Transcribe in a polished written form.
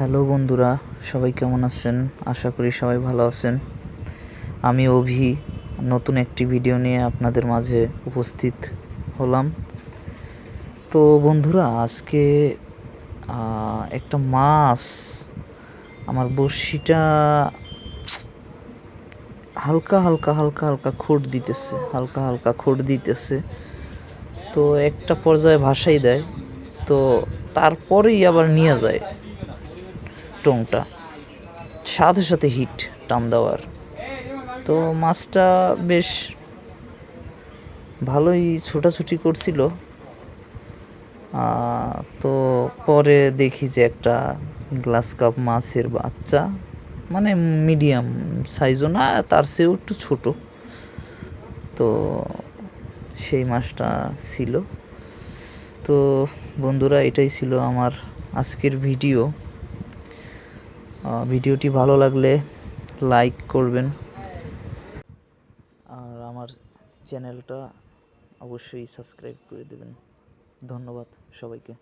Hello বন্ধুরা, সবাই কেমন আছেন? আশা করি সবাই ভালো আছেন। আমি অভি নতুন একটি ভিডিও নিয়ে আপনাদের মাঝে উপস্থিত হলাম। তো বন্ধুরা, আজকে একটা মাছ আমার বড়শিটা হালকা হালকা হালকা হালকা খোঁড় দিতেছে। তো একটা পর্যায়ে ভাসাই দেয়, তো তারপরেই আবার নিয়ে যায় টংটা, সাথে সাথে হিট টান দেওয়ার। তো মাছটা বেশ ভালোই ছোটাছুটি করছিল। তো পরে দেখি যে একটা গ্লাস কাপ মাছের বাচ্চা, মানে মিডিয়াম সাইজও না, তার চেয়েও একটু ছোট, তো সেই মাছটা ছিল। তো বন্ধুরা, এটাই ছিল আমার আজকের ভিডিওটি ভালো লাগলে লাইক করবেন, আর আমার চ্যানেলটা অবশ্যই সাবস্ক্রাইব করে দেবেন। ধন্যবাদ সবাইকে।